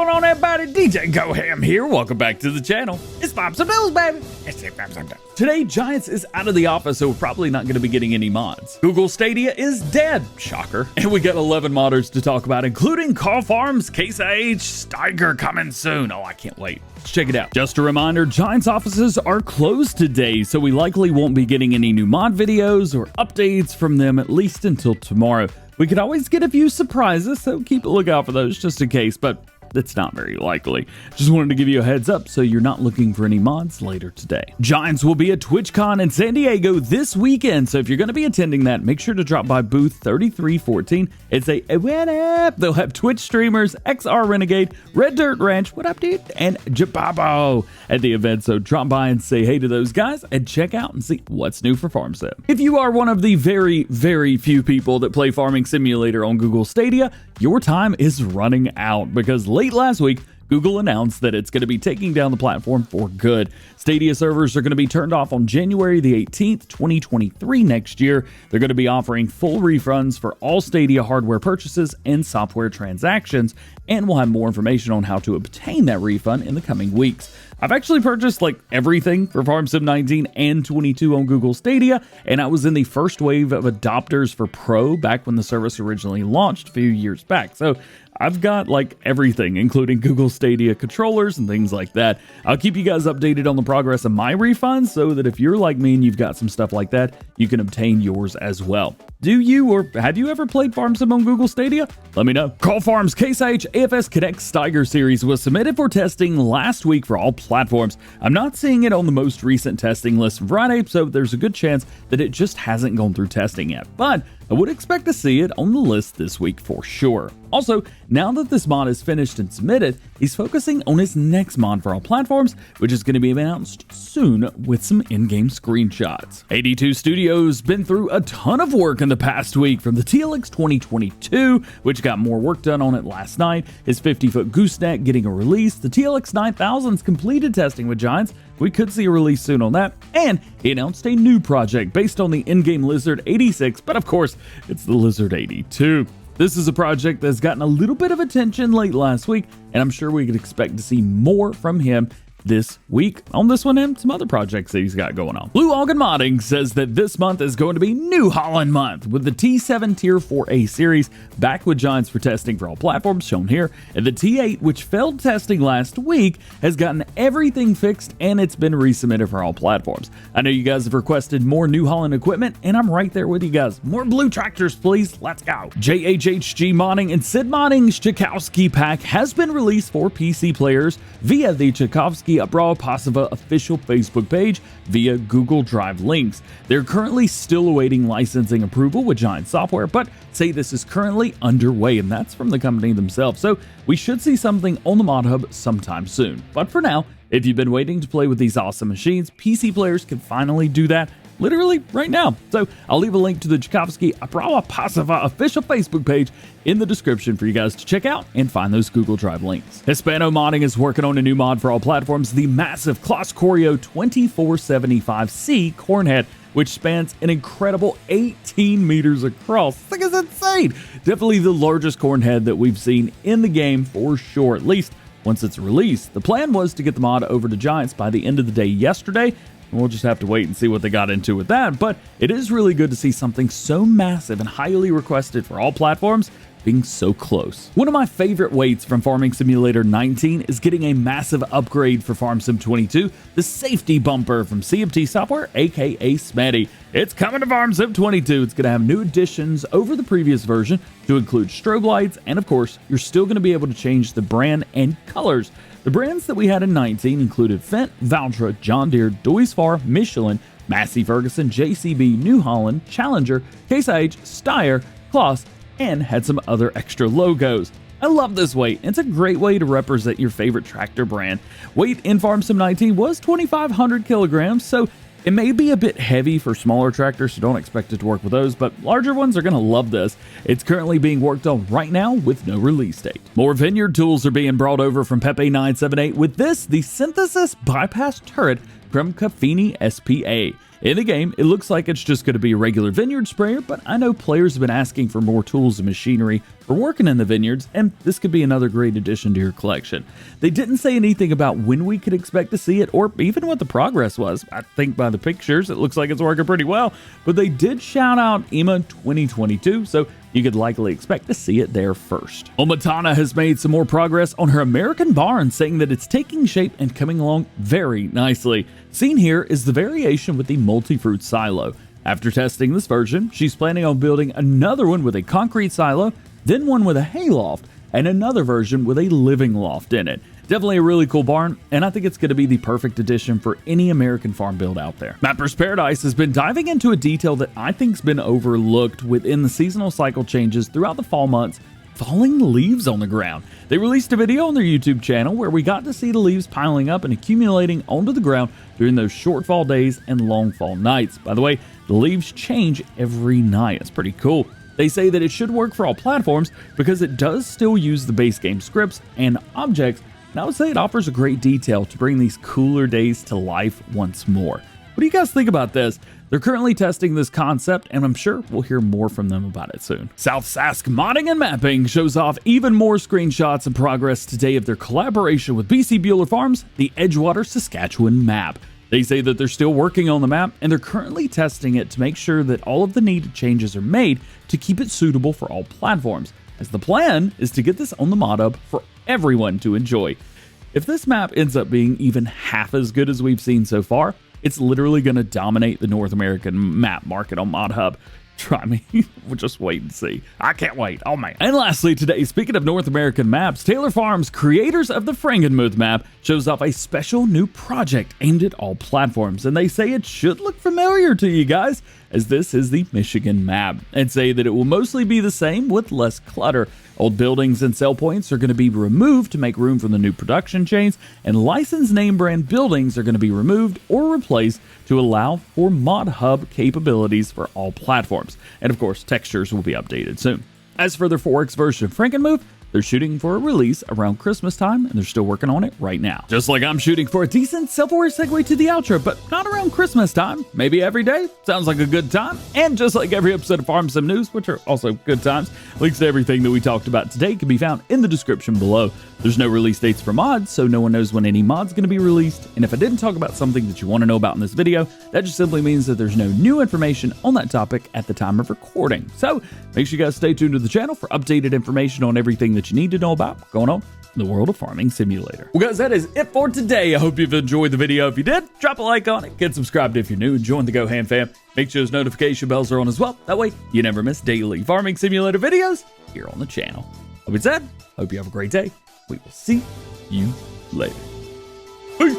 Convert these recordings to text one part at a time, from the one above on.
going on, everybody? DjGoHam here. Welcome back to the channel. It's Farm Some Bills, baby. Today, Giants is out of the office, so we're probably not going to be getting any mods. Google Stadia is dead. Shocker. And we got 11 modders to talk about, including Karl Farms, Case IH, Steiger coming soon. Oh, I can't wait. Let's check it out. Just a reminder, Giants offices are closed today, so we likely won't be getting any new mod videos or updates from them at least until tomorrow. We could always get a few surprises, so keep a lookout for those just in case, but it's not very likely. Just wanted to give you a heads up so you're not looking for any mods later today. Giants will be at TwitchCon in San Diego this weekend, so if you're going to be attending that, make sure to drop by booth 3314. It's a what up? They'll have Twitch streamers, XR Renegade, Red Dirt Ranch, what up dude, and Jababo at the event, so drop by and say hey to those guys and check out and see what's new for Farm Sim. If you are one of the very, very few people that play Farming Simulator on Google Stadia, your time is running out because late last week, Google announced that it's going to be taking down the platform for good. Stadia servers are going to be turned off on January the 18th, 2023 next year. They're going to be offering full refunds for all Stadia hardware purchases and software transactions, and we'll have more information on how to obtain that refund in the coming weeks. I've actually purchased like everything for Farm Sim 19 and 22 on Google Stadia, and I was in the first wave of adopters for Pro back when the service originally launched a few years back. So I've got like everything, including Google Stadia controllers and things like that. I'll keep you guys updated on the progress of my refunds so that if you're like me and you've got some stuff like that, you can obtain yours as well. Do you or have you ever played Farm Sim on Google Stadia? Let me know. Karl Farms Case IH AFS Connect Steiger series was submitted for testing last week for all platforms. I'm not seeing it on the most recent testing list from Friday, so there's a good chance that it just hasn't gone through testing yet. But I would expect to see it on the list this week for sure. Also, now that this mod is finished and submitted, he's focusing on his next mod for all platforms, which is going to be announced soon with some in-game screenshots. 82 Studios been through a ton of work in the past week, from the TLX2022, which got more work done on it last night, his 50-foot gooseneck getting a release, the TLX9000's completed testing with Giants, we could see a release soon on that, and he announced a new project based on the in-game Lizard 86, but of course, it's the Lizard 82. This is a project that's gotten a little bit of attention late last week, and I'm sure we could expect to see more from him this week on this one and some other projects that he's got going on. Blue Algon Modding says that this month is going to be New Holland month, with the T7 Tier 4A series back with Giants for testing for all platforms shown here, and the T8, which failed testing last week, has gotten everything fixed and it's been resubmitted for all platforms. I know you guys have requested more New Holland equipment, and I'm right there with you guys. More blue tractors, please. Let's go. JHHG Modding and Sid Modding's Czajkowski pack has been released for PC players via the Czajkowski Abroad Pasiva official Facebook page via Google Drive links. They're currently still awaiting licensing approval with Giant Software, but say this is currently underway, and that's from the company themselves, so we should see something on the Mod Hub sometime soon. But for now, if you've been waiting to play with these awesome machines, PC players can finally do that literally right now. So I'll leave a link to the Czajkowski Abroad Pasiva official Facebook page in the description for you guys to check out and find those Google Drive links. Hispano Modding is working on a new mod for all platforms, the massive Claas Corio 2475C Cornhead, which spans an incredible 18 meters across. This thing is insane! Definitely the largest cornhead that we've seen in the game for sure, at least once it's released. The plan was to get the mod over to Giants by the end of the day yesterday. We'll just have to wait and see what they got into with that, but it is really good to see something so massive and highly requested for all platforms being so close. One of my favorite waits from Farming Simulator 19 is getting a massive upgrade for Farm Sim 22, the safety bumper from CMT Software, aka Smatty. It's coming to Farm Sim 22. It's going to have new additions over the previous version to include strobe lights, and of course, you're still going to be able to change the brand and colors. The brands that we had in 19 included Fendt, Valtra, John Deere, Duisfar, Michelin, Massey Ferguson, JCB, New Holland, Challenger, Case IH, Steyr, Claas, and had some other extra logos. I love this weight. It's a great way to represent your favorite tractor brand. Weight in Farm Sim 19 was 2,500 kilograms, so it may be a bit heavy for smaller tractors, so don't expect it to work with those, but larger ones are going to love this. It's currently being worked on right now with no release date. More vineyard tools are being brought over from Pepe 978 with this, the Synthesis Bypass Turret from Cafini SPA. In the game, it looks like it's just going to be a regular vineyard sprayer, but I know players have been asking for more tools and machinery for working in the vineyards, and this could be another great addition to your collection. They didn't say anything about when we could expect to see it, or even what the progress was. I think by the pictures, it looks like it's working pretty well, but they did shout out EMA 2022, so you could likely expect to see it there first. Omatana has made some more progress on her American barn, saying that it's taking shape and coming along very nicely. Seen here is the variation with the multi-fruit silo. After testing this version, she's planning on building another one with a concrete silo, then one with a hayloft, and another version with a living loft in it. Definitely a really cool barn, and I think it's going to be the perfect addition for any American farm build out there. Mapper's Paradise has been diving into a detail that I think's been overlooked within the seasonal cycle changes throughout the fall months: falling leaves on the ground. They released a video on their YouTube channel where we got to see the leaves piling up and accumulating onto the ground during those short fall days and long fall nights. By the way, the leaves change every night. It's pretty cool. They say that it should work for all platforms because it does still use the base game scripts and objects, and I would say it offers a great detail to bring these cooler days to life once more. What do you guys think about this? They're currently testing this concept, and I'm sure we'll hear more from them about it soon. South Sask Modding and Mapping shows off even more screenshots and progress today of their collaboration with BC Bueller Farms, the Edgewater Saskatchewan map. They say that they're still working on the map, and they're currently testing it to make sure that all of the needed changes are made to keep it suitable for all platforms, as the plan is to get this on the mod hub for everyone to enjoy. If this map ends up being even half as good as we've seen so far, it's literally going to dominate the North American map market on Mod Hub. Try me. We'll just wait and see. I can't wait. Oh man. And lastly today, speaking of North American maps, Taylor Farms, creators of the Frankenmuth map, shows off a special new project aimed at all platforms, and they say it should look familiar to you guys, as this is the Michigan map, and say that it will mostly be the same with less clutter. Old buildings and sell points are going to be removed to make room for the new production chains, and licensed name brand buildings are going to be removed or replaced to allow for Mod Hub capabilities for all platforms. And of course, textures will be updated soon. As for their 4X version of Frankenmuth, they're shooting for a release around Christmas time, and they're still working on it right now. Just like I'm shooting for a decent self-aware segue to the outro, but not around Christmas time. Maybe every day. Sounds like a good time. And just like every episode of Farm Sim News, which are also good times, links to everything that we talked about today can be found in the description below. There's no release dates for mods, so no one knows when any mod's going to be released. And if I didn't talk about something that you want to know about in this video, that just simply means that there's no new information on that topic at the time of recording. So make sure you guys stay tuned to the channel for updated information on everything that you need to know about going on in the world of Farming Simulator. Well guys, that is it for today. I hope you've enjoyed the video. If you did, drop a like on it, get subscribed if you're new, and join the DjGoHam fam. Make sure those notification bells are on as well. That way you never miss daily Farming Simulator videos here on the channel. That being said, hope you have a great day. We will see you later. Peace.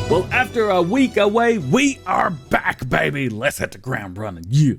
Well, after a week away, we are back, baby. Let's hit the ground running. Yeah.